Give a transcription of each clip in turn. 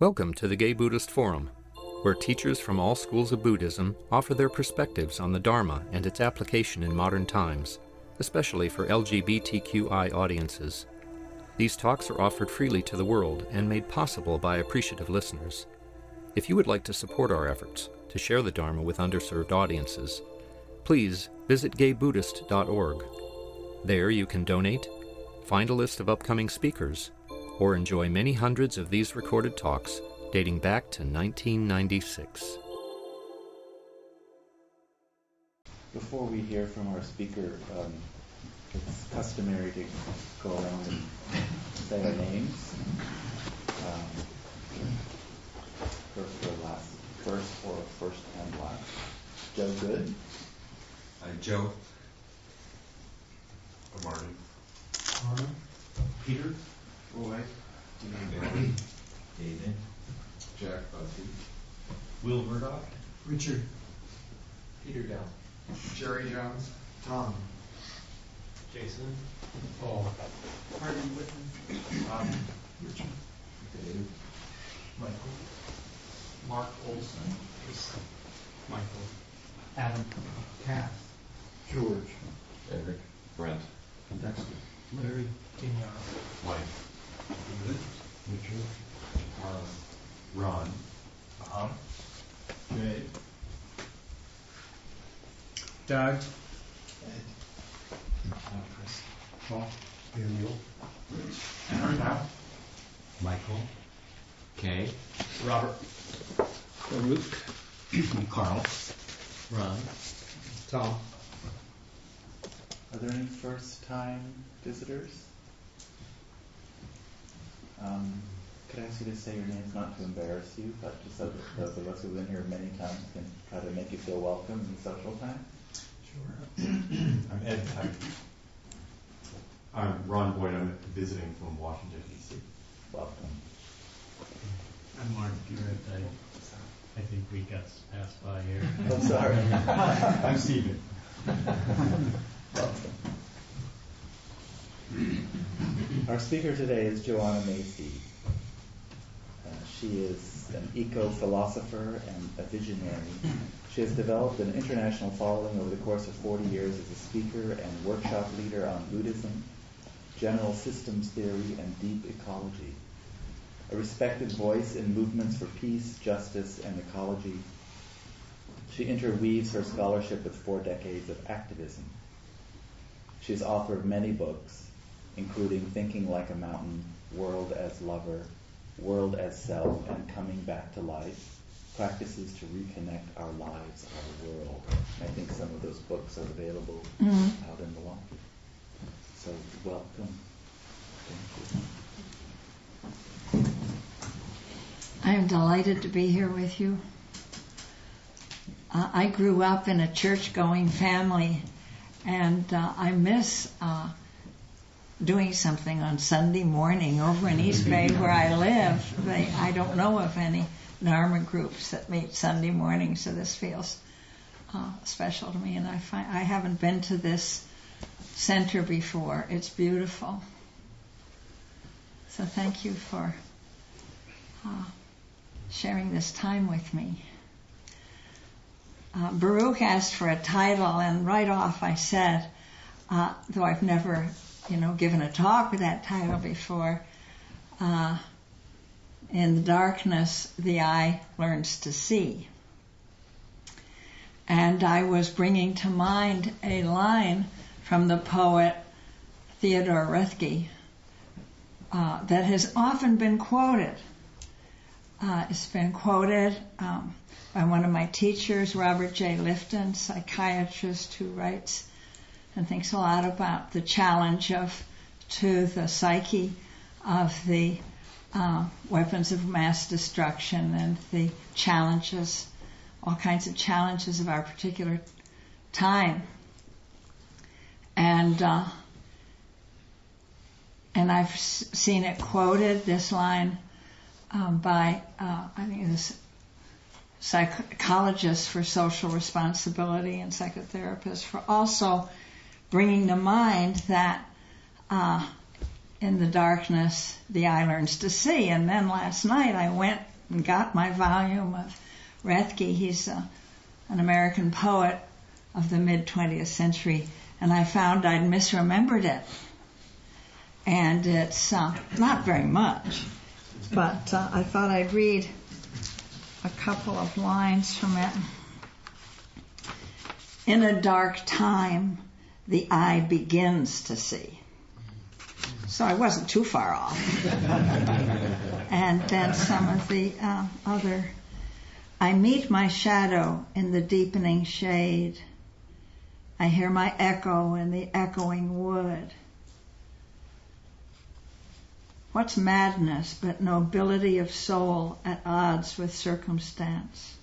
Welcome to the Gay Buddhist Forum, where teachers from all schools of Buddhism offer their perspectives on the Dharma and its application in modern times, especially for LGBTQI audiences. These talks are offered freely to the world and made possible by appreciative listeners. If you would like to support our efforts to share the Dharma with underserved audiences, please visit gaybuddhist.org. There you can donate, find a list of upcoming speakers, or enjoy many hundreds of these recorded talks dating back to 1996. Before we hear from our speaker, it's customary to go around and say our names. First and last. Joe Good. Hi, Joe. Marty. Arnold. Peter. Roy. David. Jack Bussey. Will Murdoch. Richard. Peter Dell. Jerry Jones. Tom. Jason. Paul. Harvey Whitman. Richard. Dave. Michael. Mark Olson. Michael. Adam. Cass. George. Eric. Brent. Dexter. Larry. Kenyon. Mike. David. Richard. Ron. Jay. Doug. Chris. Paul. Daniel. Aaron. Michael. Kay. Robert. Farouk. Carl. Ron. Tom. Are there any first-time visitors? Could I ask you to say your names, not to embarrass you, but just so that those of us who've been here many times can try to make you feel welcome in social time? Sure. I'm Ed Tyke. I'm Ron Boyd. I'm visiting from Washington, D.C. Welcome. I'm Mark Garrett. I think we got passed by here. I'm sorry. I'm Stephen. Welcome. Our speaker today is Joanna Macy. She is an eco-philosopher and a visionary. She has developed an international following over the course of 40 years as a speaker and workshop leader on Buddhism, general systems theory, and deep ecology. A respected voice in movements for peace, justice, and ecology, she interweaves her scholarship with 4 decades of activism. She is author of many books, including Thinking Like a Mountain, World as Lover, World as Self, and Coming Back to Life, Practices to Reconnect Our Lives, Our World. I think some of those books are available out in the lobby. So welcome. Thank you. I am delighted to be here with you. I grew up in a church-going family, and I miss doing something on Sunday morning over in East Bay where I live. I don't know of any Dharma groups that meet Sunday morning, so this feels special to me. And I haven't been to this center before. It's beautiful. So thank you for sharing this time with me. Baruch asked for a title, and right off I said, though I've never given a talk with that title before, in the darkness the eye learns to see. And I was bringing to mind a line from the poet Theodore Roethke that has often been quoted. It's been quoted by one of my teachers, Robert J. Lifton, psychiatrist who writes and thinks a lot about the challenge to the psyche of the weapons of mass destruction and the challenges, all kinds of challenges of our particular time. And I've seen it quoted, this line, by, I think this psychologist for social responsibility and psychotherapist for also bringing to mind that in the darkness the eye learns to see. And then last night I went and got my volume of Rethke. He's an American poet of the mid-20th century, and I found I'd misremembered it. And it's not very much, but I thought I'd read a couple of lines from it. In a dark time, the eye begins to see. So I wasn't too far off. And then some of the other. I meet my shadow in the deepening shade. I hear my echo in the echoing wood. What's madness but nobility of soul at odds with circumstance?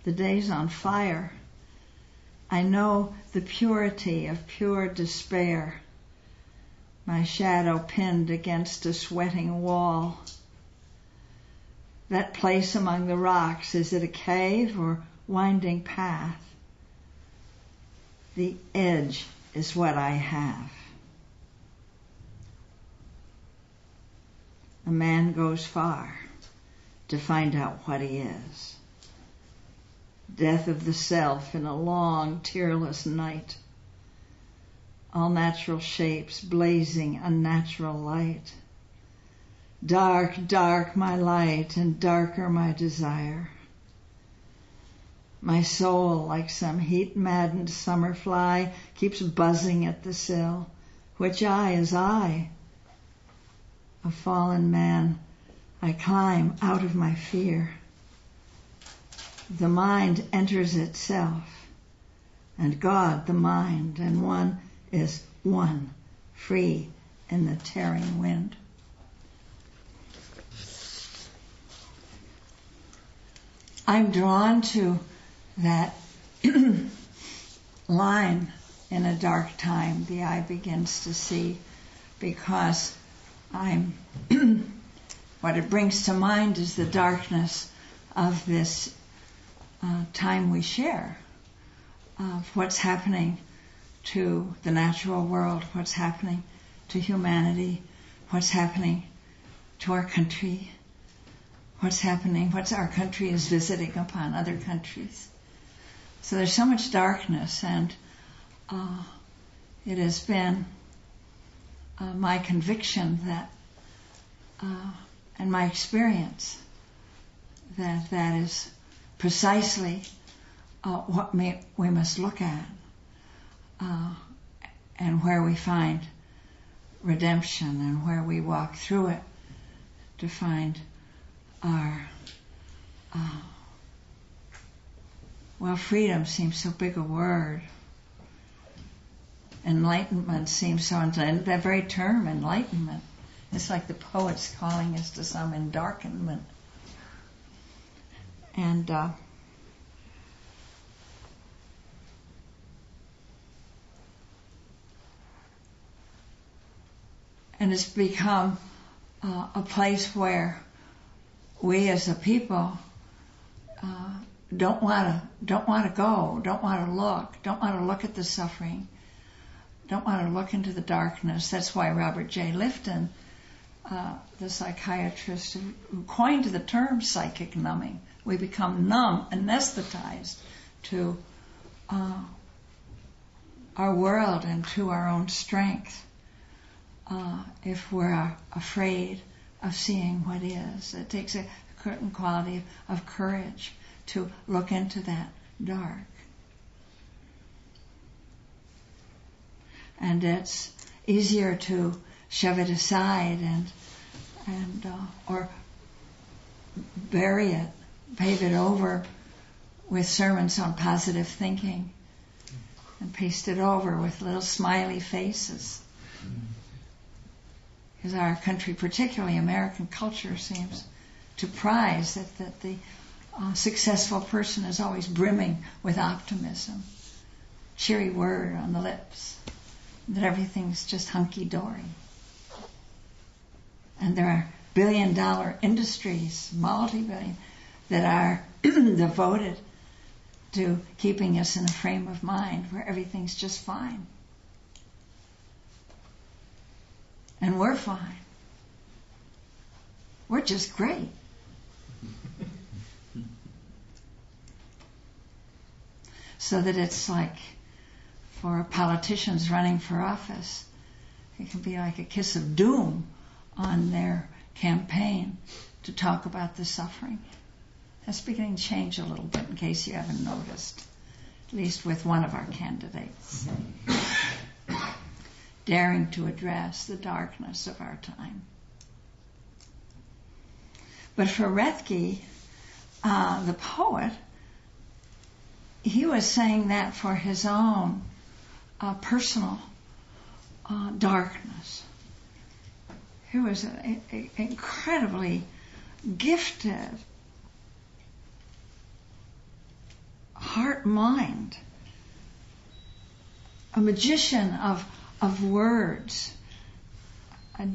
The day's on fire. I know the purity of pure despair. My shadow pinned against a sweating wall. That place among the rocks, is it a cave or winding path? The edge is what I have. A man goes far to find out what he is. Death of the self in a long, tearless night. All natural shapes blazing unnatural light. Dark, dark my light, and darker my desire. My soul, like some heat-maddened summer fly, keeps buzzing at the sill. Which eye is I? A fallen man, I climb out of my fear. The mind enters itself, and God the mind, and one is one, free in the tearing wind. I'm drawn to that line, in a dark time the eye begins to see, because what it brings to mind is the darkness of this time we share, of what's happening to the natural world, what's happening to humanity, what's happening to our country, what's our country is visiting upon other countries. So there's so much darkness, and it has been my conviction that, and my experience, that is precisely what we must look at, and where we find redemption, and where we walk through it to find our freedom seems so big a word. Enlightenment seems so, that very term, enlightenment, it's like the poet's calling us to some endarkenment. And it's become a place where we as a people don't want to go, don't want to look at the suffering, don't want to look into the darkness. That's why Robert J. Lifton, the psychiatrist who coined the term psychic numbing, we become numb, anesthetized to our world and to our own strength if we're afraid of seeing what is. It takes a certain quality of courage to look into that dark. And it's easier to shove it aside and or bury it, pave it over with sermons on positive thinking, and paste it over with little smiley faces. Because our country, particularly American culture, seems to prize that the successful person is always brimming with optimism, cheery word on the lips, that everything's just hunky-dory. And there are billion-dollar industries, multi-billion, that are devoted to keeping us in a frame of mind where everything's just fine. And we're fine. We're just great. so that it's like for politicians running for office, it can be like a kiss of doom on their campaign to talk about the suffering. That's beginning to change a little bit, in case you haven't noticed, at least with one of our candidates. Daring to address the darkness of our time. But for Rethke, the poet, he was saying that for his own personal darkness. He was an incredibly gifted heart-mind, a magician of words, a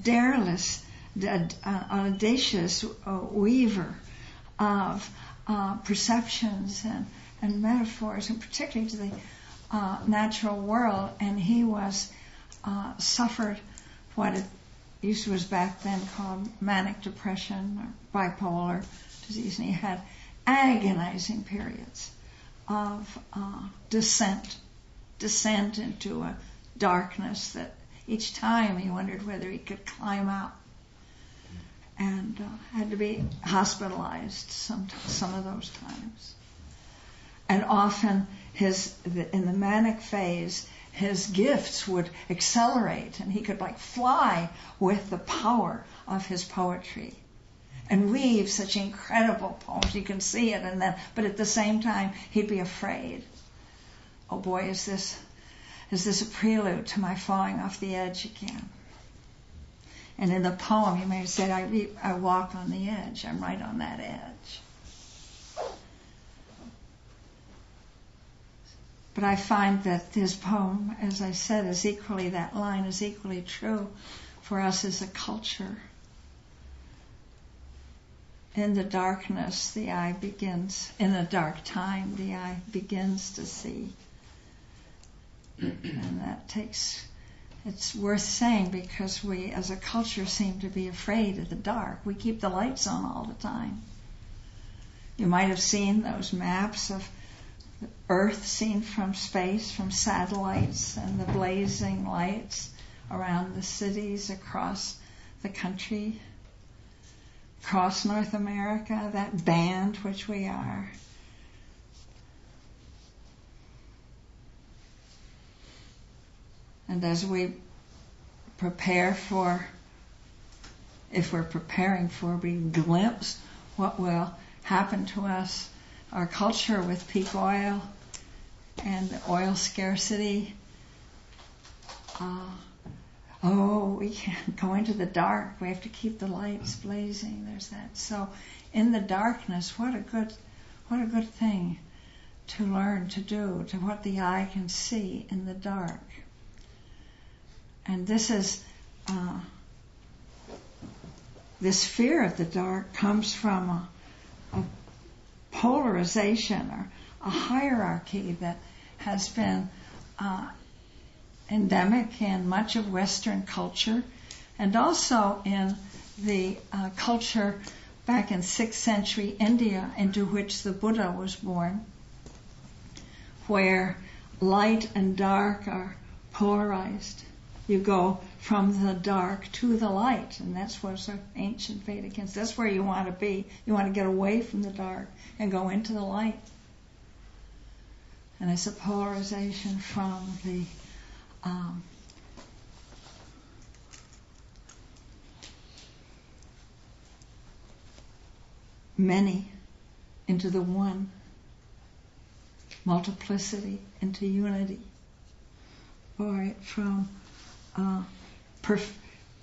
audacious weaver of perceptions and metaphors, and particularly to the natural world. And he was suffered what it was back then called manic depression or bipolar disease, and he had agonizing periods of descent into a darkness that each time he wondered whether he could climb out, and had to be hospitalized some of those times. And often in the manic phase, his gifts would accelerate, and he could like fly with the power of his poetry and weave such incredible poems. You can see it, but at the same time, he'd be afraid. Oh boy, is this a prelude to my falling off the edge again? And in the poem, he may have said, I walk on the edge. I'm right on that edge. But I find that his poem, as I said, that line is equally true for us as a culture. In the darkness, in a dark time, the eye begins to see. And it's worth saying, because we as a culture seem to be afraid of the dark. We keep the lights on all the time. You might have seen those maps of the Earth seen from space, from satellites, and the blazing lights around the cities across the country, across North America, that band which we are. And as we prepare if we're preparing for, we glimpse what will happen to us, our culture with peak oil and the oil scarcity. We can't go into the dark. We have to keep the lights blazing. There's that. So in the darkness, what a good thing to learn to do, to what the eye can see in the dark. And this fear of the dark comes from a polarization or a hierarchy that has been endemic in much of Western culture, and also in the culture back in 6th century India, into which the Buddha was born, where light and dark are polarized. You go from the dark to the light, and that's what's an ancient Vedic. That's where you want to be. You want to get away from the dark and go into the light. And it's a polarization from the many into the one, multiplicity into unity, or from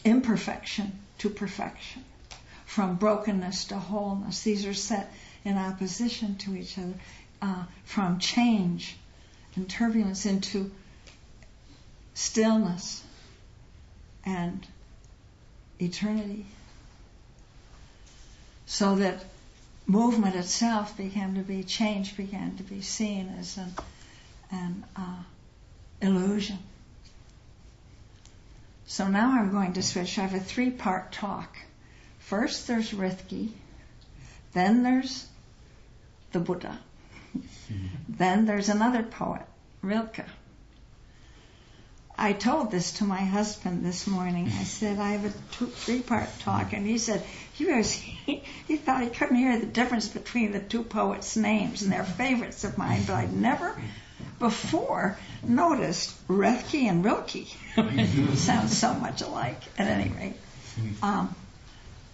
imperfection to perfection, from brokenness to wholeness. These are set in opposition to each other, from change and turbulence into stillness and eternity. So that movement itself began to be seen as an illusion. So now I'm going to switch. I have a 3-part talk. First there's Rithki, then there's the Buddha, Then there's another poet, Rilke. I told this to my husband this morning. I said, I have a 3-part talk, and he said he thought he couldn't hear the difference between the 2 poets' names, and they're favorites of mine, but I'd never before noticed Rilke and Rilke. Sounds so much alike, at any rate.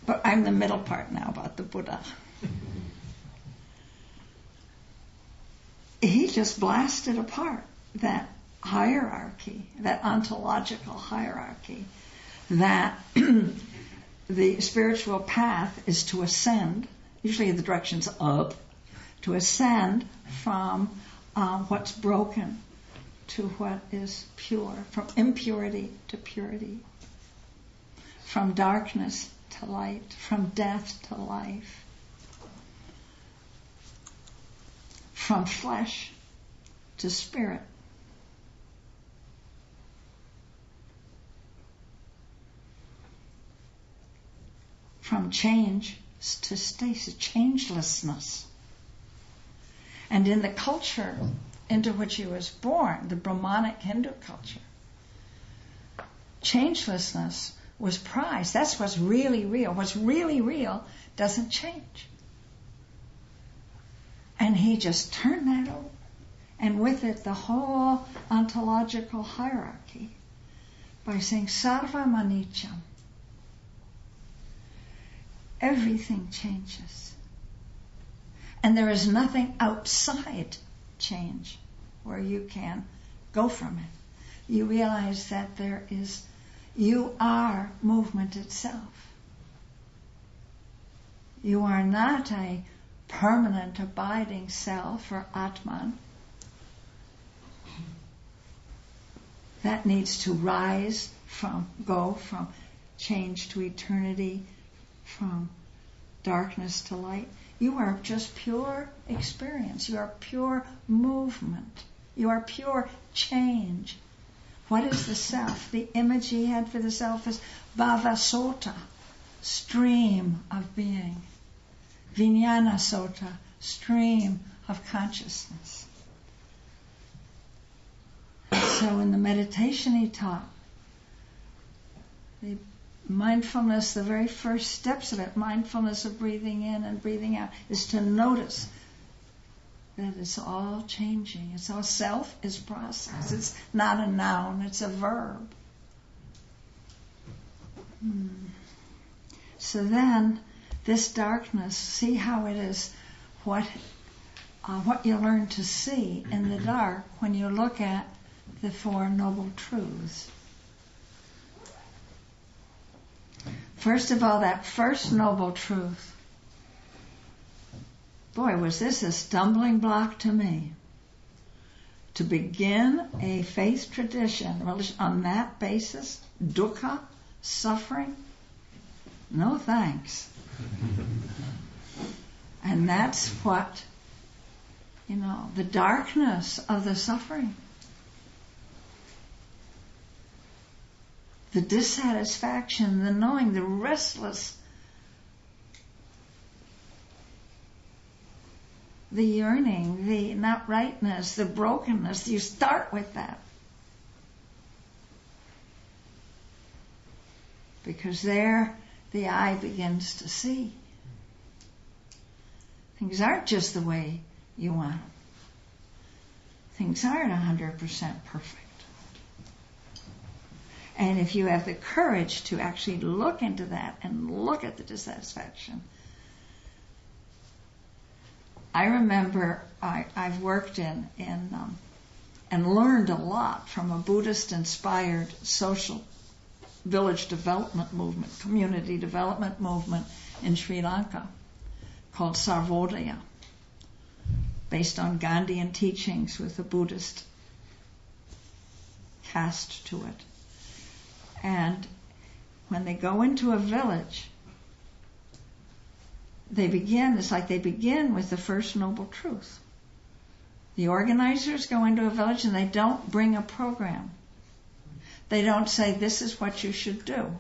But I'm the middle part now about the Buddha. He just blasted apart that hierarchy, that ontological hierarchy, that the spiritual path is to ascend, usually the direction's up, to ascend from what's broken to what is pure, from impurity to purity, from darkness to light, from death to life, from flesh to spirit. From change to stasis, changelessness. And in the culture into which he was born, the Brahmanic Hindu culture, changelessness was prized. That's what's really real. What's really real doesn't change. And he just turned that over. And with it, the whole ontological hierarchy by saying, Sarvam Anityam. Everything changes. And there is nothing outside change where you can go from it. You realize that you are movement itself. You are not a permanent abiding self or Atman. That needs to go from change to eternity, from darkness to light. You are just pure experience. You are pure movement. You are pure change. What is the self? The image he had for the self is Bhava Sota, stream of being. Vijnana Sota, stream of consciousness. So in the meditation he taught, the mindfulness, the very first steps of it, mindfulness of breathing in and breathing out, is to notice that it's all changing. It's all self is process. It's not a noun, it's a verb. So then, this darkness, see how it is what you learn to see in the dark when you look at the 4 Noble Truths. First of all, that first Noble Truth. Boy, was this a stumbling block to me. To begin a faith tradition on that basis, dukkha, suffering, no thanks. And that's what, the darkness of the suffering. The dissatisfaction, the knowing, the restless, the yearning, the not rightness, the brokenness. You start with that. Because there the eye begins to see. Things aren't just the way you want them. Things aren't 100% perfect. And if you have the courage to actually look into that and look at the dissatisfaction. I remember I've worked in and learned a lot from a Buddhist-inspired social village development movement, community development movement in Sri Lanka called Sarvodaya, based on Gandhian teachings with a Buddhist cast to it. And when they go into a village, they begin with the first Noble Truth. The organizers go into a village and they don't bring a program. They don't say, this is what you should do.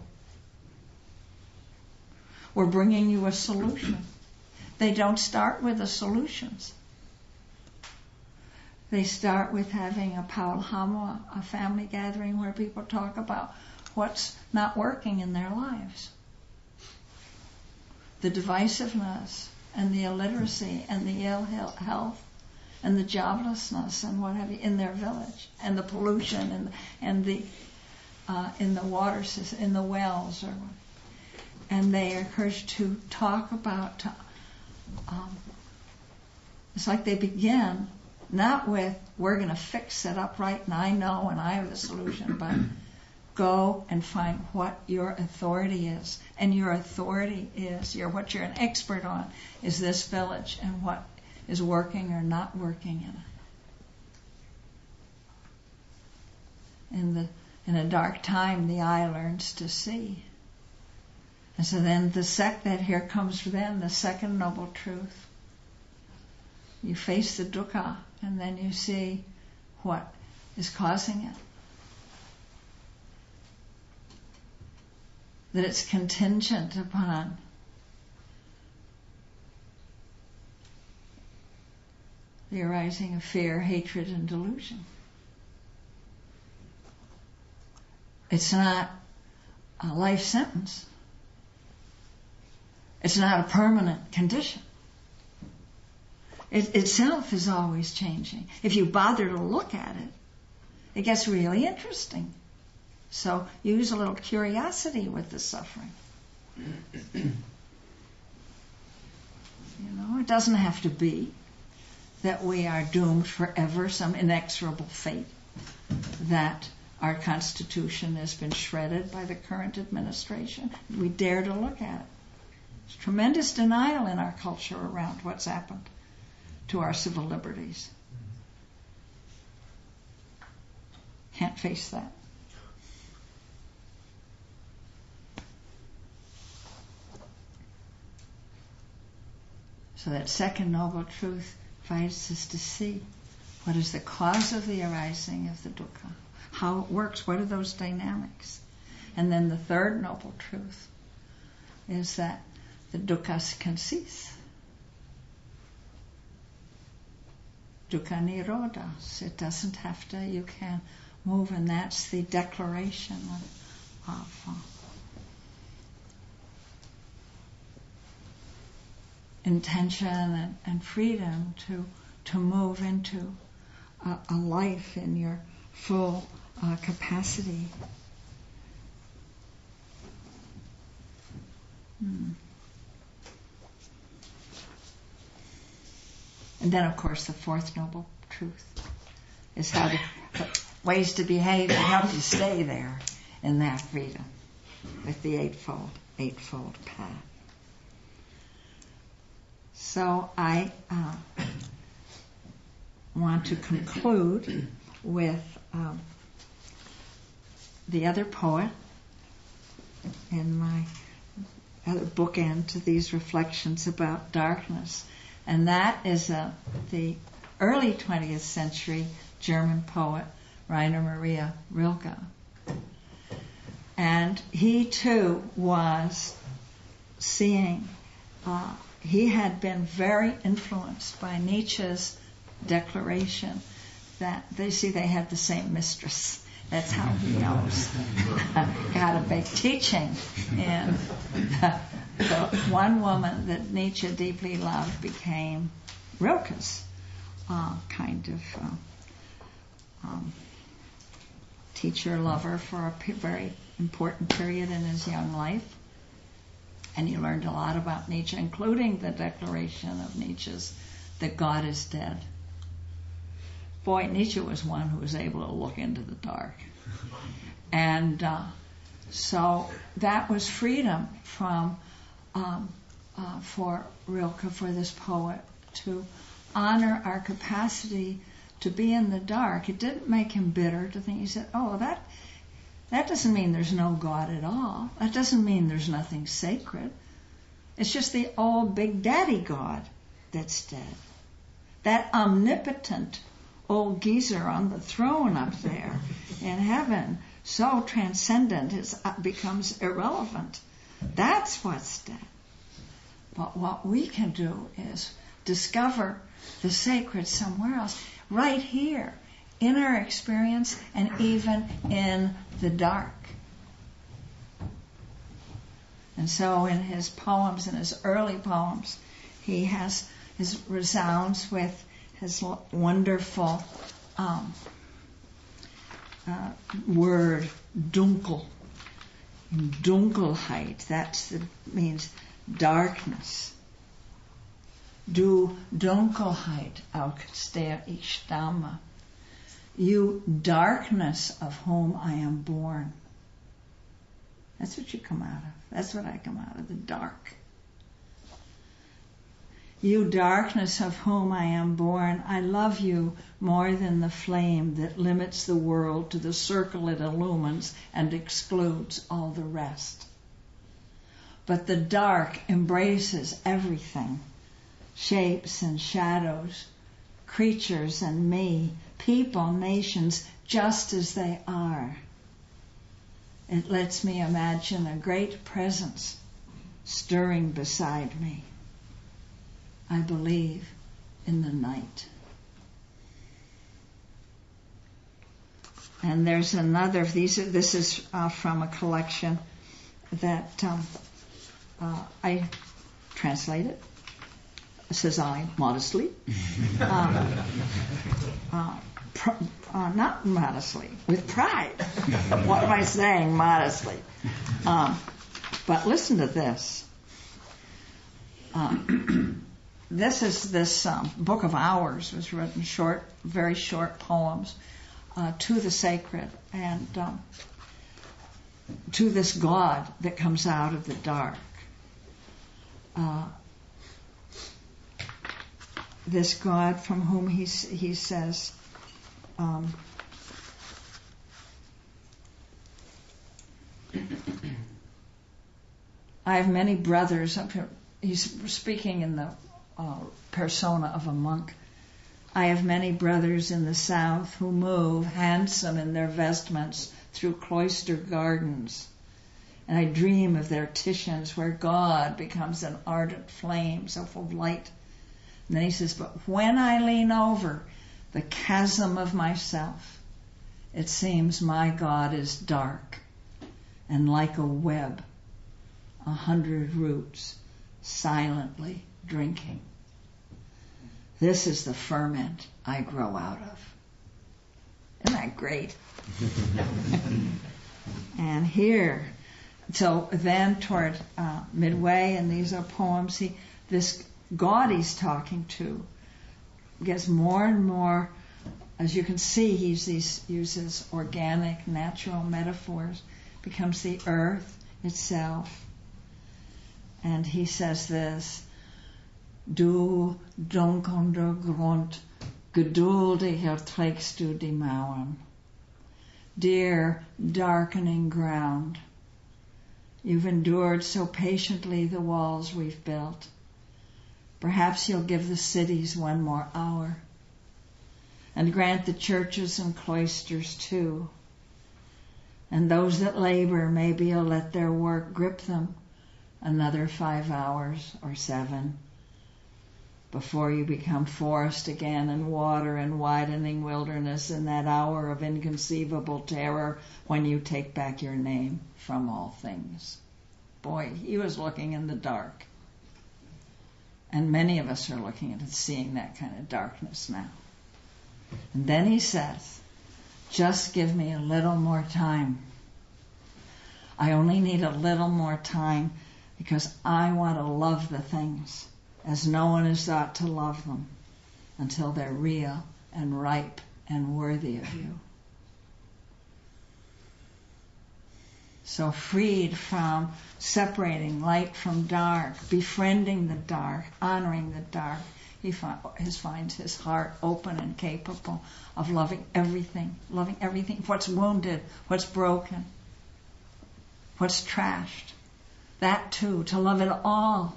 We're bringing you a solution. They don't start with the solutions. They start with having a paulhama, a family gathering where people talk about what's not working in their lives. The divisiveness and the illiteracy and the ill health and the joblessness and what have you in their village, and the pollution and the in the water system, in the wells, and they are encouraged to talk about. It's like they begin not with "we're going to fix it up right and I know and I have the solution," but go and find what your authority is, and your authority is what you're an expert on is this village and what is working or not working in it. In a dark time, the eye learns to see. And so then here comes then the second noble truth. You face the dukkha, and then you see what is causing it. That it's contingent upon the arising of fear, hatred, and delusion. It's not a life sentence. It's not a permanent condition. It itself is always changing. If you bother to look at it, it gets really interesting. So use a little curiosity with the suffering. It doesn't have to be that we are doomed forever, some inexorable fate, that our Constitution has been shredded by the current administration. We dare to look at it. There's tremendous denial in our culture around what's happened to our civil liberties. Can't face that. So that second noble truth invites us to see what is the cause of the arising of the dukkha, how it works, what are those dynamics. And then the third noble truth is that the dukkhas can cease. Dukkha nirodhas. It doesn't have to, you can move, and that's the declaration of intention and freedom to move into a life in your full capacity. And then, of course, the fourth noble truth is how ways to behave and help you stay there in that freedom with the eightfold path. So I want to conclude with the other poet in my other bookend to these reflections about darkness. And that is the early 20th century German poet, Rainer Maria Rilke. And he too was seeing, he had been very influenced by Nietzsche's declaration that they had the same mistress. That's how he knows. Got a big teaching. And the one woman that Nietzsche deeply loved became Rilke's kind of teacher, lover for a very important period in his young life. And he learned a lot about Nietzsche, including the declaration of Nietzsche's that God is dead. Boy, Nietzsche was one who was able to look into the dark. And so that was freedom from for Rilke, for this poet, to honor our capacity to be in the dark. It didn't make him bitter to think, he said, that doesn't mean there's no God at all. That doesn't mean there's nothing sacred. It's just the old Big Daddy God that's dead. That omnipotent old geezer on the throne up there in heaven, so transcendent it becomes irrelevant. That's what's dead. But what we can do is discover the sacred somewhere else. right here, in our experience and even in the dark. And so in his poems, in his early poems, he has his resounds with his wonderful word, dunkel. Dunkelheit, means darkness. Du Dunkelheit, aus der ich stamme. You darkness of whom I am born. That's what you come out of. That's what I come out of, the dark. You darkness of whom I am born, I love you more than the flame that limits the world to the circle it illumines and excludes all the rest. But the dark embraces everything, shapes and shadows, creatures and me, people, nations, just as they are. It lets me imagine a great presence stirring beside me. I believe in the night. And there's another, this is from a collection that I translated. Says I, modestly. Not modestly, with pride. What am I saying, modestly? But listen to this. This Book of Hours was written short, very short poems to the sacred and to this God that comes out of the dark. This God from whom he says, I have many brothers. He's speaking in the persona of a monk. I have many brothers in the south who move, handsome in their vestments, through cloister gardens. And I dream of their Titians where God becomes an ardent flame, so full of light. And then he says, but when I lean over the chasm of myself, it seems my God is dark and like a web, 100 roots silently drinking. This is the ferment I grow out of. Isn't that great? And here, so then toward midway, and these are poems, this God he's talking to gets more and more, as you can see, he uses organic, natural metaphors, becomes the earth itself. And he says this, Du dunkender Grund, geduldiger trägst du die Mauern. Dear darkening ground, you've endured so patiently the walls we've built. Perhaps you'll give the cities one more hour, and grant the churches and cloisters too. And those that labor, maybe you'll let their work grip them another 5 hours or 7 before you become forest again and water and widening wilderness in that hour of inconceivable terror when you take back your name from all things. Boy, he was looking in the dark. And many of us are looking at it, seeing that kind of darkness now. And then he says, just give me a little more time. I only need a little more time because I want to love the things as no one is thought to love them until they're real and ripe and worthy of you. So freed from separating light from dark, befriending the dark, honoring the dark, he finds his heart open and capable of loving everything, what's wounded, what's broken, what's trashed. That too, to love it all.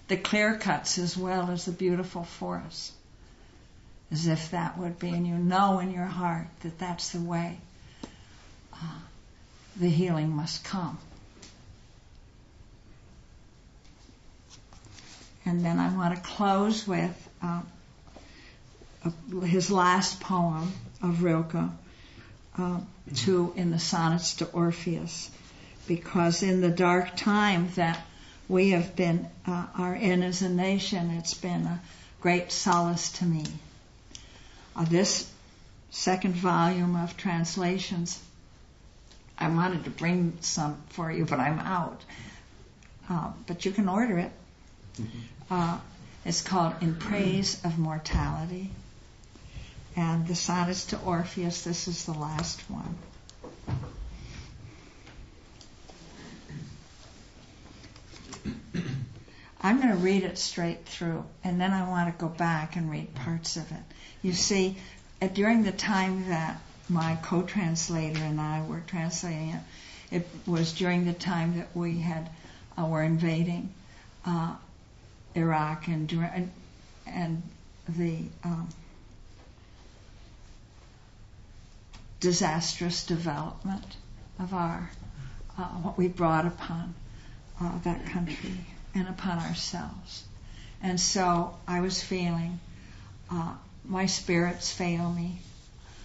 The clear cuts as well as the beautiful forests. As if that would be, and you know in your heart that that's the way the healing must come. And then I want to close with his last poem of Rilke, in the sonnets to Orpheus, because in the dark time that we have been are in as a nation, it's been a great solace to me. This second volume of translations, I wanted to bring some for you, but I'm out. But you can order it. It's called In Praise of Mortality. And the sonnets to Orpheus, this is the last one. I'm going to read it straight through, and then I want to go back and read parts of it. You see, during the time that my co-translator and I were translating it, it was during the time that we were invading Iraq and the disastrous development of what we brought upon that country and upon ourselves. And so I was feeling my spirits fail me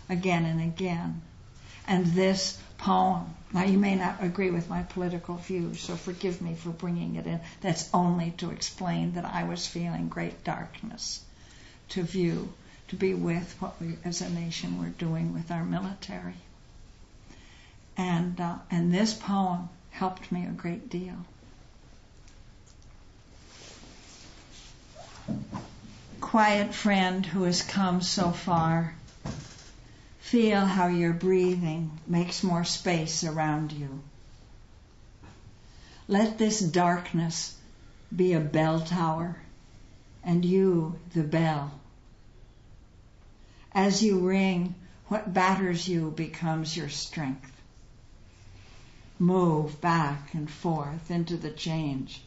again and again. And this poem, now you may not agree with my political views, so forgive me for bringing it in. That's only to explain that I was feeling great darkness to be with what we as a nation were doing with our military. And this poem helped me a great deal. Quiet friend who has come so far, feel how your breathing makes more space around you. Let this darkness be a bell tower, and you the bell. As you ring, what batters you becomes your strength. Move back and forth into the change.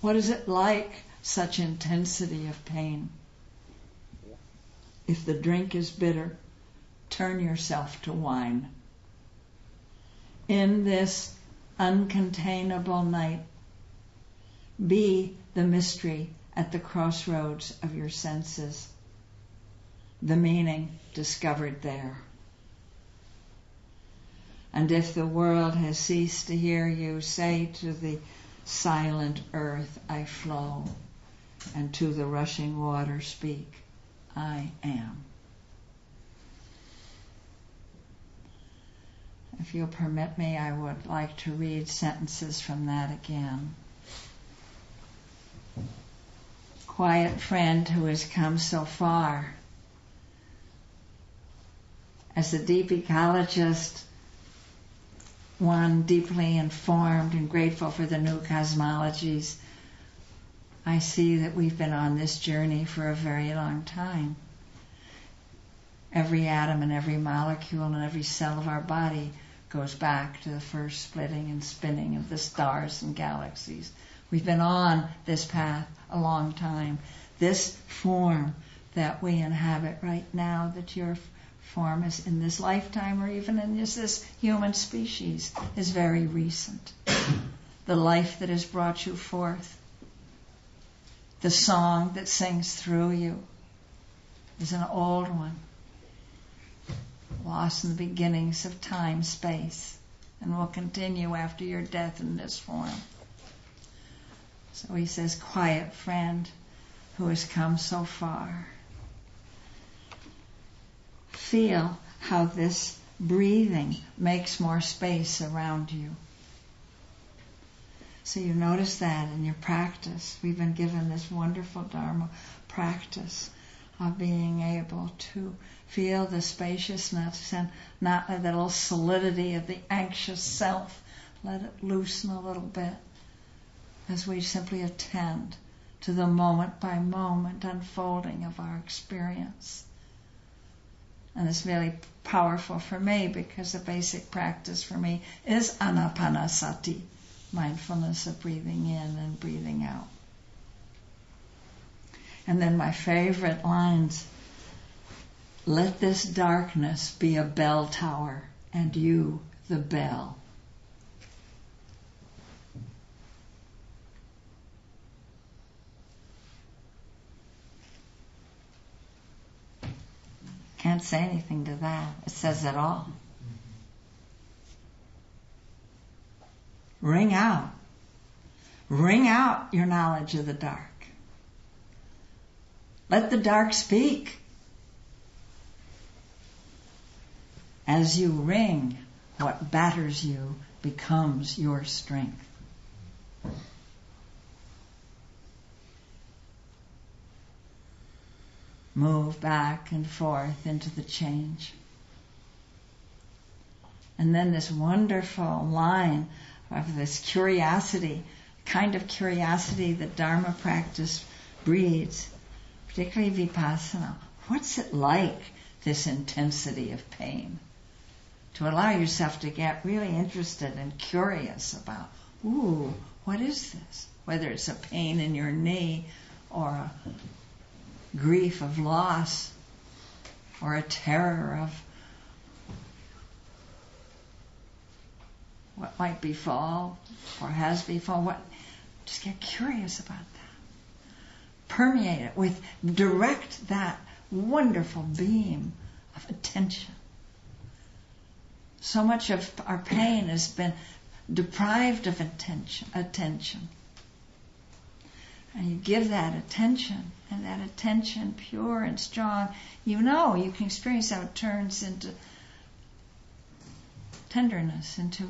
What is it like, such intensity of pain? If the drink is bitter, turn yourself to wine. In this uncontainable night, be the mystery at the crossroads of your senses, the meaning discovered there. And if the world has ceased to hear you, say to the silent earth, I flow, and to the rushing water speak, I am. If you'll permit me, I would like to read sentences from that again. Quiet friend who has come so far. As a deep ecologist, one deeply informed and grateful for the new cosmologies, I see that we've been on this journey for a very long time. Every atom and every molecule and every cell of our body goes back to the first splitting and spinning of the stars and galaxies. We've been on this path a long time. This form that we inhabit right now, that your form is in this lifetime or even in this human species, is very recent. The life that has brought you forth, the song that sings through you, is an old one, lost in the beginnings of time, space, and will continue after your death in this form. So he says, quiet friend who has come so far. Feel how this breathing makes more space around you. So you notice that in your practice. We've been given this wonderful Dharma practice of being able to feel the spaciousness and not let that little solidity of the anxious self, let it loosen a little bit as we simply attend to the moment by moment unfolding of our experience. And it's really powerful for me because the basic practice for me is anapanasati, mindfulness of breathing in and breathing out. And then my favorite lines, let this darkness be a bell tower and you the bell. can't say anything to that. It says it all. Ring out. Ring out your knowledge of the dark. Let the dark speak. As you ring, what batters you becomes your strength. Move back and forth into the change. And then this wonderful line of this curiosity, kind of curiosity that Dharma practice breeds, particularly Vipassana. What's it like, this intensity of pain? To allow yourself to get really interested and curious about, ooh, what is this? Whether it's a pain in your knee or a grief of loss or a terror of what might befall or has befallen. Just get curious about that. Permeate it direct that wonderful beam of attention. So much of our pain has been deprived of attention. And you give that attention, and that attention, pure and strong, you can experience how it turns into tenderness, into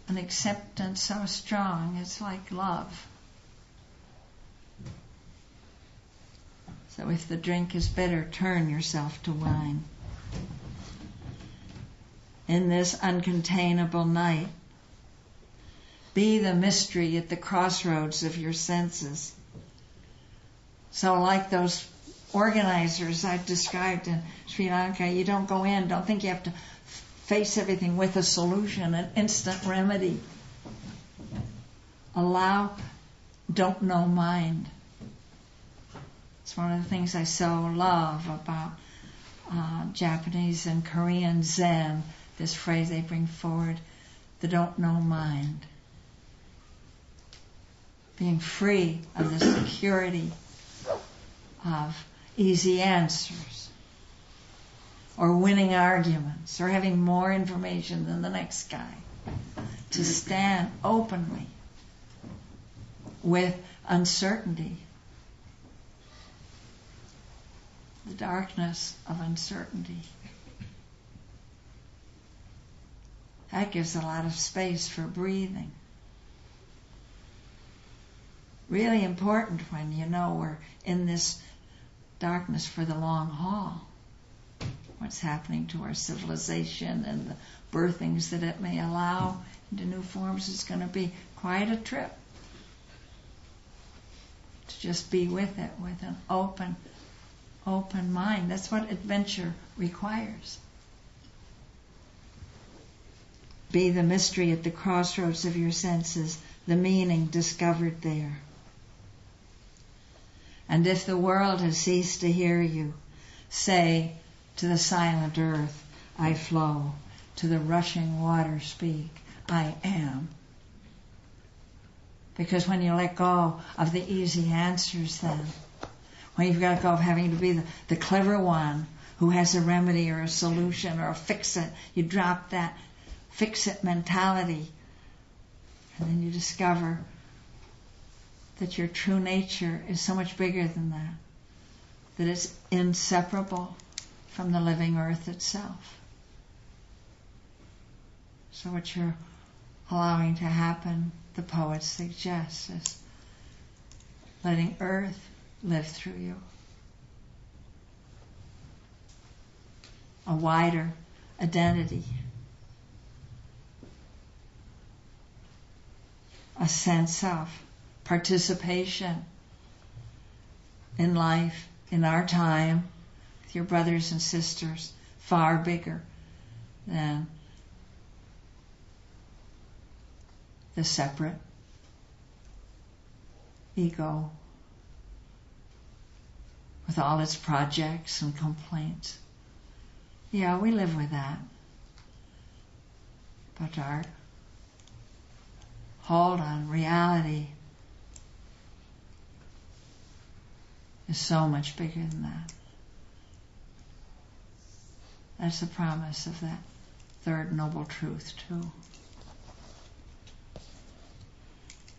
an acceptance so strong, it's like love. So if the drink is bitter, turn yourself to wine. In this uncontainable night, be the mystery at the crossroads of your senses. So like those organizers I described in Sri Lanka, you don't go in, don't think you have to face everything with a solution, an instant remedy. Don't know mind. It's one of the things I so love about Japanese and Korean Zen, this phrase they bring forward, the don't know mind. Being free of the security of easy answers, or winning arguments, or having more information than the next guy. To stand openly with uncertainty, the darkness of uncertainty. That gives a lot of space for breathing. Really important when you know we're in this darkness for the long haul. What's happening to our civilization and the birthings that it may allow into new forms is going to be quite a trip. To just be with it with an open mind. That's what adventure requires. Be the mystery at the crossroads of your senses, the meaning discovered there. And if the world has ceased to hear you, say to the silent earth, I flow. To the rushing water speak, I am. Because when you let go of the easy answers then, when you've got to go of having to be the clever one who has a remedy or a solution or a fix-it, you drop that fix-it mentality, and then you discover that your true nature is so much bigger than that it's inseparable from the living earth itself. So what you're allowing to happen, the poet suggests, is letting earth live through you. A wider identity. A sense of participation in life, in our time, with your brothers and sisters, far bigger than the separate ego with all its projects and complaints. Yeah, we live with that. But our hold on reality is so much bigger than that. That's the promise of that third noble truth too.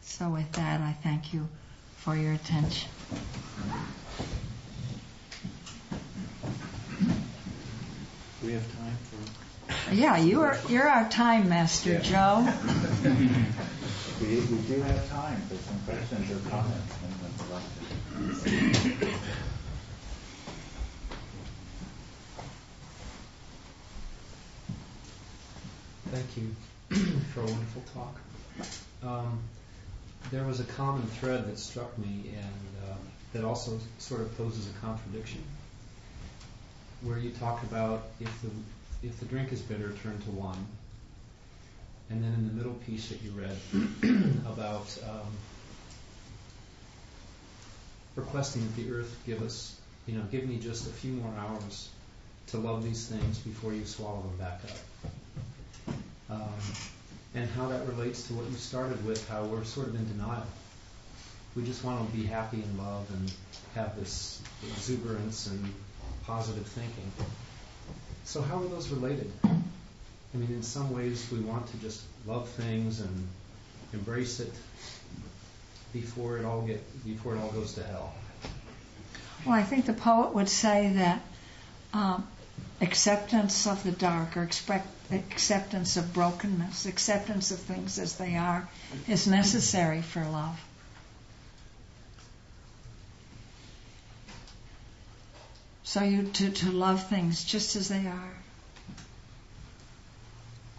So with that, I thank you for your attention. Do we have time for... Yeah, you're our time master, Yeah. Joe. We do have time for some questions or comments. Anyone's elected. Thank you for a wonderful talk. There was a common thread that struck me, and that also sort of poses a contradiction, where you talk about if the drink is bitter, turn to wine, and then in the middle piece that you read about requesting that the earth give me just a few more hours to love these things before you swallow them back up. And how that relates to what you started with, how we're sort of in denial. We just want to be happy and love and have this exuberance and positive thinking. So how are those related? I mean, in some ways we want to just love things and embrace it before it all goes to hell. Well, I think the poet would say that acceptance of the dark, or acceptance of brokenness, acceptance of things as they are, is necessary for love. So to love things just as they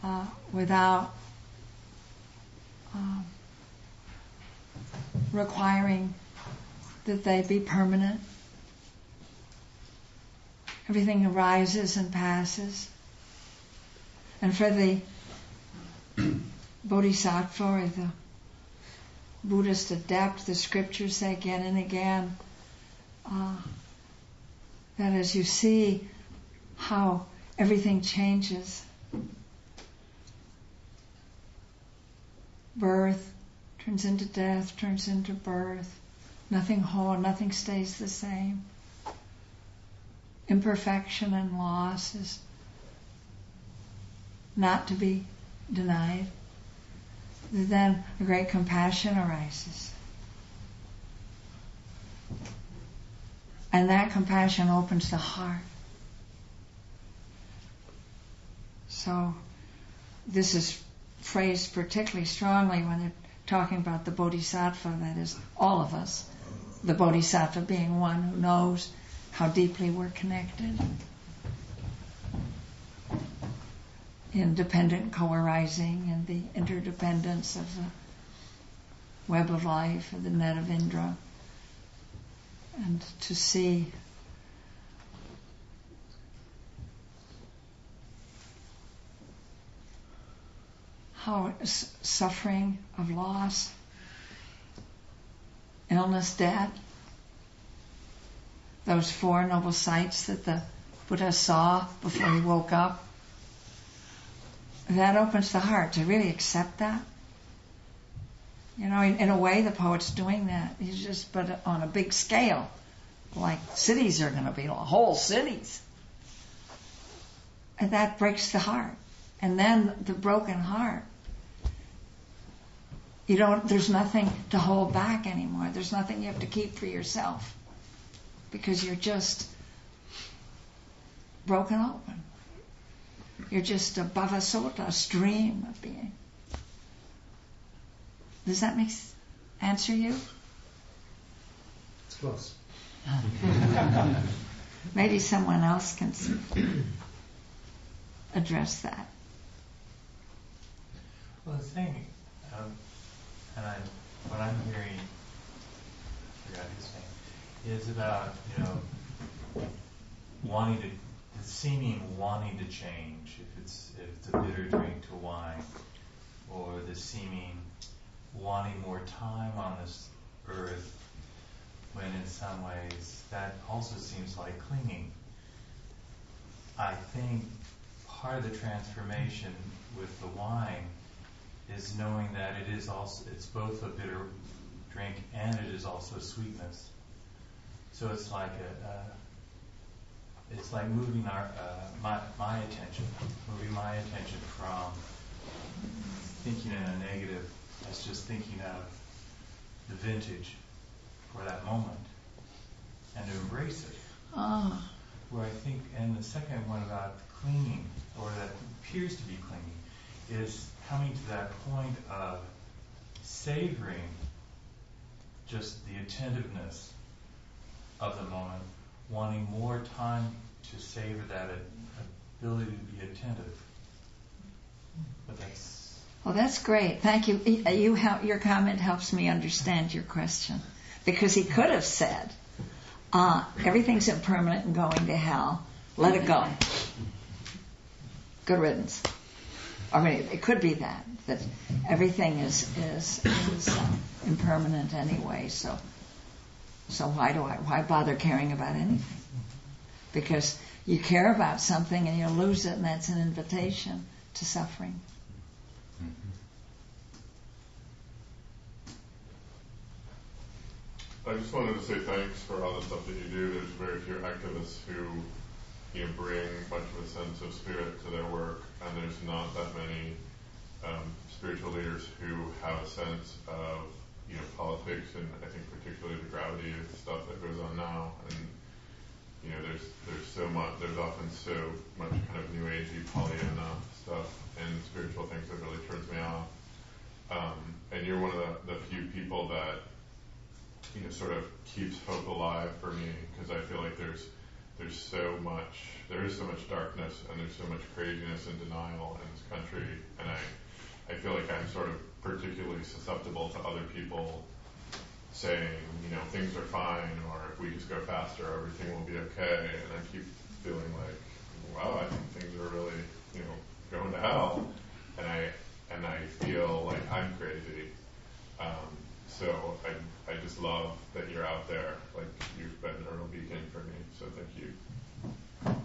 are, without requiring that they be permanent. Everything arises and passes. And for the Bodhisattva or the Buddhist adept, the scriptures say again and again that as you see how everything changes, birth turns into death, turns into birth, nothing whole, nothing stays the same. Imperfection and loss is not to be denied. Then a great compassion arises. And that compassion opens the heart. So this is phrased particularly strongly when they're talking about the Bodhisattva, that is, all of us. The Bodhisattva being one who knows how deeply we're connected in dependent co-arising and the interdependence of the web of life, of the net of Indra, and to see how suffering of loss, illness, death, those four noble sights that the Buddha saw before he woke up, that opens the heart to really accept that. You know, in a way, the poet's doing that. He's just, but on a big scale, like cities are going to be, whole cities. And that breaks the heart. And then the broken heart, there's nothing to hold back anymore. There's nothing you have to keep for yourself, because you're just broken open. You're just a bhavasota, a stream of being. Does that answer you? It's close. Maybe someone else can address that. Well, the thing, what I'm hearing, I forgot his name, is about, the seeming wanting to change, if it's a bitter drink to wine, or the seeming wanting more time on this earth, when in some ways that also seems like clinging. I think part of the transformation with the wine is knowing that it's both a bitter drink and it is also a sweetness. So it's like it's like moving my attention from thinking in a negative as just thinking of the vintage for that moment and to embrace it. Ah. Where I think, and the second one about clinging, or that appears to be clinging, is coming to that point of savoring just the attentiveness of the moment, wanting more time to savor that ability to be attentive. But that's... Well, that's great. Thank you. Your comment helps me understand your question. Because he could have said, everything's impermanent and going to hell. Let it go. Good riddance. I mean, it could be that everything is impermanent anyway. So why bother caring about anything? Because you care about something and you'll lose it, and that's an invitation to suffering. I just wanted to say thanks for all the stuff that you do. There's very few activists who, bring much of a sense of spirit to their work, and there's not that many spiritual leaders who have a sense of, politics, and I think particularly the gravity of the stuff that goes on now. And there's so much. There's often so much kind of New Agey Pollyanna stuff and spiritual things that really turns me off. And you're one of the few people that sort of keeps hope alive for me, because I feel like there is so much darkness, and there's so much craziness and denial in this country, and I feel like I'm sort of particularly susceptible to other people saying, things are fine, or if we just go faster, everything will be okay, and I keep feeling like, wow, I think things are really, going to hell, and I feel like I'm crazy. So I just love that you're out there. Like, you've been a real beacon for me. So thank you.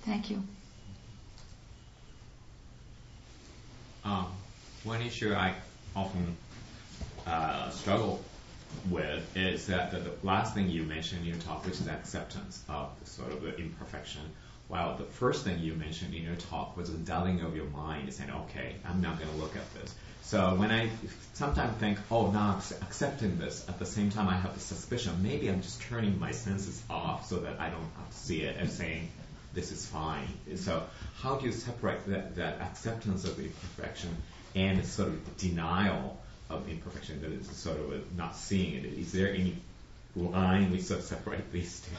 Thank you. One issue I often struggle with is that the last thing you mentioned in your talk, which is acceptance of sort of the imperfection, while the first thing you mentioned in your talk was the dulling of your mind, saying, okay, I'm not going to look at this. So when I sometimes think, now I'm accepting this, at the same time I have the suspicion, maybe I'm just turning my senses off so that I don't have to see it and saying, this is fine. So how do you separate that acceptance of imperfection and sort of denial of imperfection, that is sort of not seeing it? Is there any line we sort of separate these two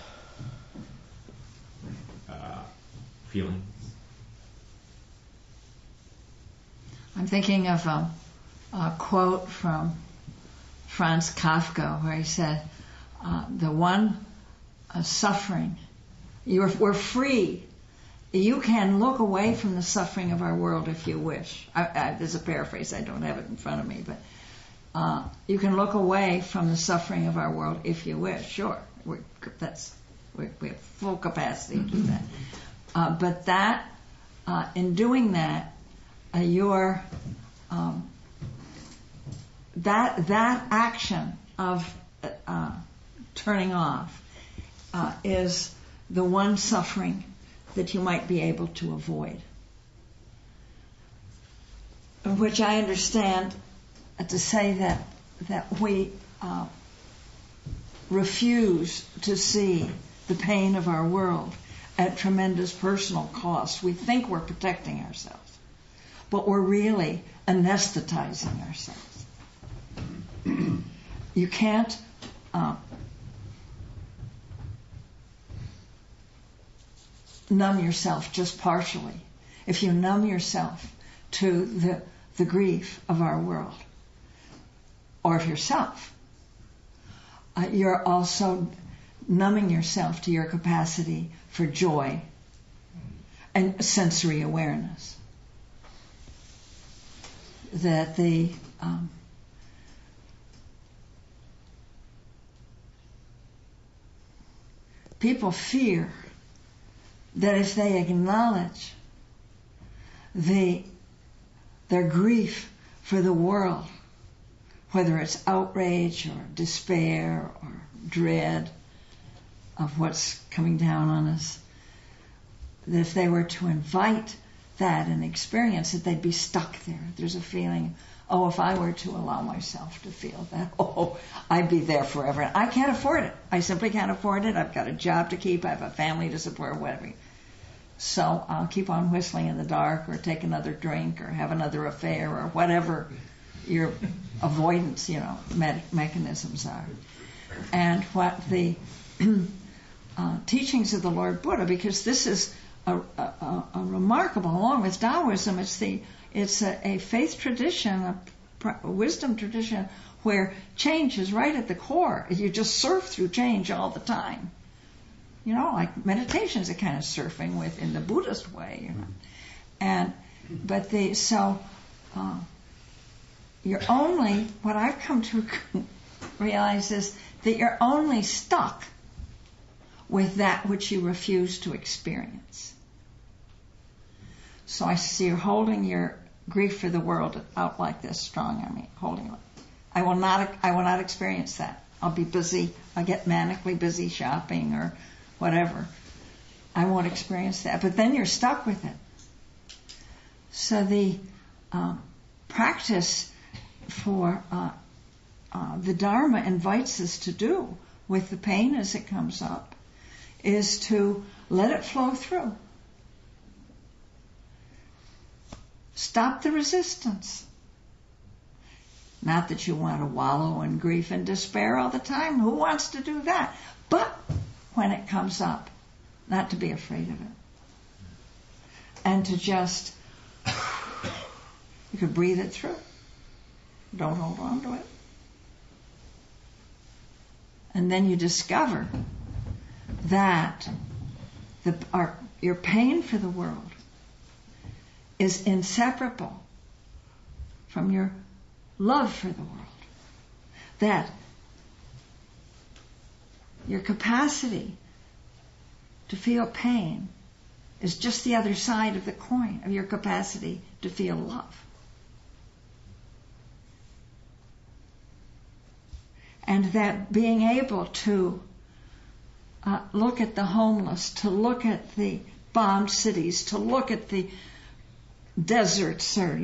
feelings? I'm thinking of a quote from Franz Kafka where he said, the one suffering, we're free. You can look away from the suffering of our world if you wish. There's a paraphrase, I don't have it in front of me, but you can look away from the suffering of our world if you wish. Sure, we have full capacity to do that. But that, in doing that, that action of turning off is the one suffering that you might be able to avoid, which I understand to say that we refuse to see the pain of our world at tremendous personal cost. We think we're protecting ourselves, but we're really anesthetizing ourselves. You can't numb yourself just partially. If you numb yourself to the grief of our world, or of yourself, you're also numbing yourself to your capacity for joy and sensory awareness. That the people fear that if they acknowledge their grief for the world, whether it's outrage or despair or dread, of what's coming down on us, that if they were to invite that and experience it, they'd be stuck there. There's a feeling, oh, if I were to allow myself to feel that, oh, I'd be there forever. I can't afford it. I simply can't afford it. I've got a job to keep. I have a family to support, whatever. So I'll keep on whistling in the dark, or take another drink, or have another affair, or whatever your avoidance, mechanisms are. And what the teachings of the Lord Buddha, because this is a remarkable, along with Taoism, it's a faith tradition, a wisdom tradition, where change is right at the core. You just surf through change all the time. Like meditation is a kind of surfing in the Buddhist way. You're only, what I've come to realize is that you're only stuck with that which you refuse to experience. So I see you're holding your grief for the world out like this, strong, holding it. I will not experience that. I'll be busy. I'll get manically busy shopping or whatever. I won't experience that. But then you're stuck with it. So the practice for the Dharma invites us to do with the pain as it comes up is to let it flow through. Stop the resistance. Not that you want to wallow in grief and despair all the time. Who wants to do that? But when it comes up, not to be afraid of it. And to just, you could breathe it through. Don't hold on to it. And then you discover that your pain for the world is inseparable from your love for the world. That your capacity to feel pain is just the other side of the coin of your capacity to feel love. And that being able to look at the homeless, to look at the bombed cities, to look at the deserts, or,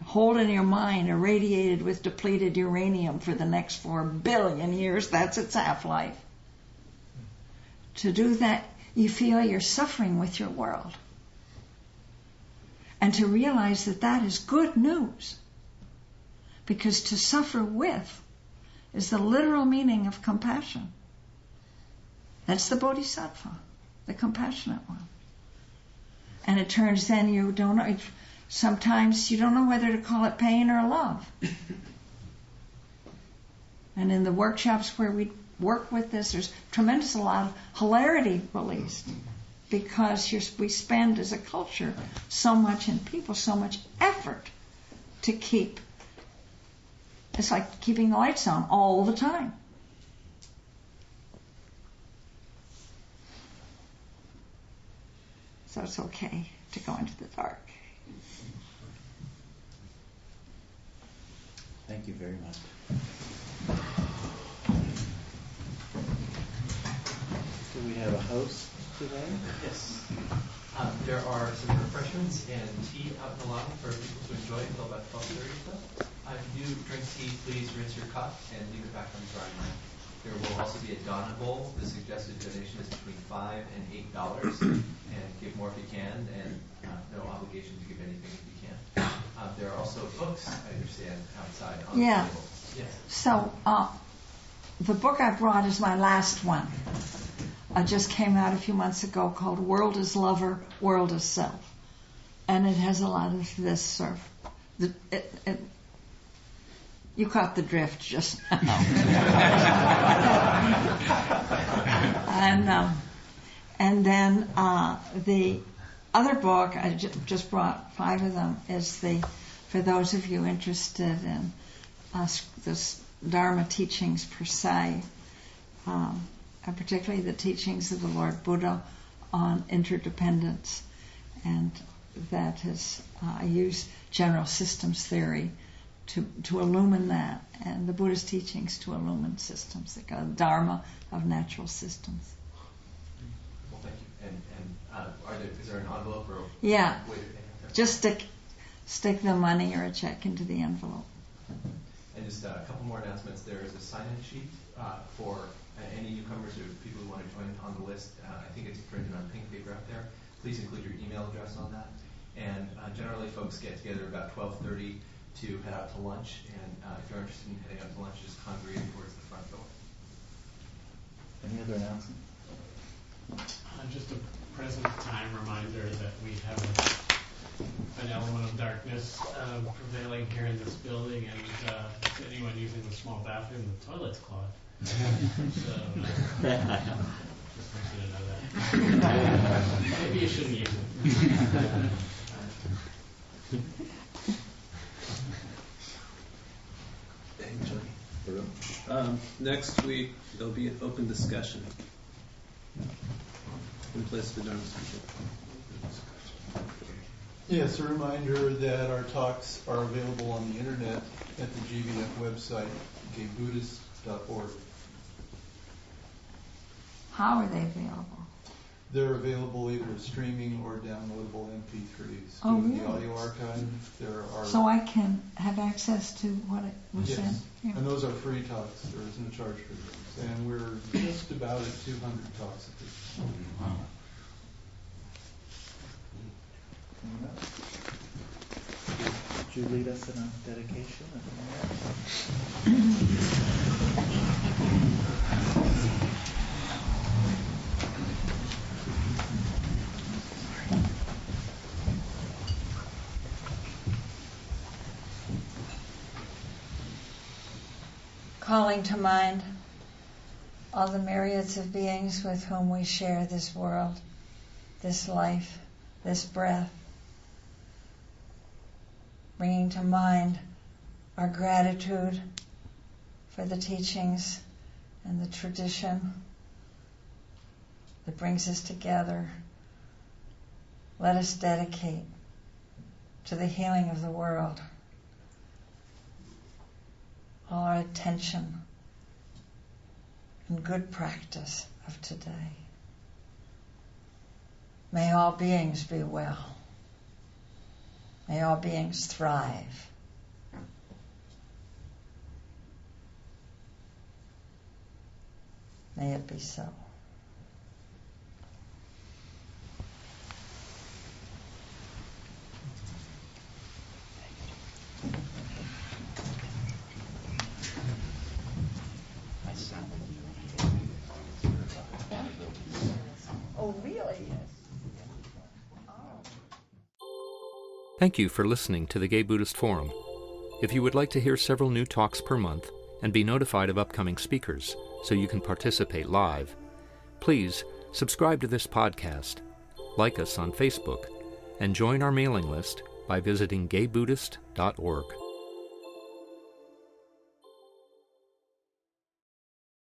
hold in your mind irradiated with depleted uranium for the next 4 billion years, that's its half-life. To do that, you feel you're suffering with your world. And to realize that that is good news. Because to suffer with is the literal meaning of compassion. That's the bodhisattva, the compassionate one. And it turns then you don't know, sometimes you don't know whether to call it pain or love. And in the workshops where we work with this, there's tremendous a lot of hilarity released, because we spend as a culture so much, and people so much effort to keep. It's like keeping the lights on all the time. So it's okay to go into the dark. Thank you very much. Do we have a host today? Yes. There are some refreshments and tea out in the lobby for people to enjoy until about 12:30 or so. If you do drink tea, please rinse your cup and leave it back on the drying rack. There will also be a Donna Bowl. The suggested donation is between $5 and $8, and give more if you can, and no obligation to give anything if you can. There are also books, I understand, outside on the table. Yes. So the book I brought is my last one. It just came out a few months ago, called World is Lover, World is Self. And it has a lot of this sort of... You caught the drift just now. And then the other book, I just brought 5 of them, is for those of you interested in the Dharma teachings per se, and particularly the teachings of the Lord Buddha on interdependence. And that is, I use general systems theory to illumine that, and the Buddhist teachings to illumine systems, the Dharma of natural systems. is there an envelope or Yeah. way to pay out there? Just stick the money or a check into the envelope. And just a couple more announcements. There is a sign-in sheet for any newcomers or people who want to join on the list. I think it's printed on pink paper out there. Please include your email address on that. And generally, folks get together about 12:30 to head out to lunch. And if you're interested in heading out to lunch, just congregate towards the front door. Any other announcements? Just a present time reminder that we have an element of darkness prevailing here in this building, and to anyone using the small bathroom, the toilet's clogged. So, just want you to know that. Maybe you shouldn't use it. Next week, there'll be an open discussion in place of the Dharma Center. Yes, a reminder that our talks are available on the internet at the GBF website, gaybuddhist.org. How are they available? They're available either as streaming or downloadable MP3s. Oh, Go to really? the audio archive. There are So I can have access to what it was yes, sent? Yeah. and those are free talks. There is no charge for those. And we're just about at 200 talks at this point. Wow. Would you lead us in a dedication? Calling to mind all the myriads of beings with whom we share this world, this life, this breath. Bringing to mind our gratitude for the teachings and the tradition that brings us together. Let us dedicate to the healing of the world all our attention and good practice of today. May all beings be well. May all beings thrive. May it be so. Oh, really? Thank you for listening to the Gay Buddhist Forum. If you would like to hear several new talks per month and be notified of upcoming speakers so you can participate live, please subscribe to this podcast, like us on Facebook, and join our mailing list by visiting gaybuddhist.org.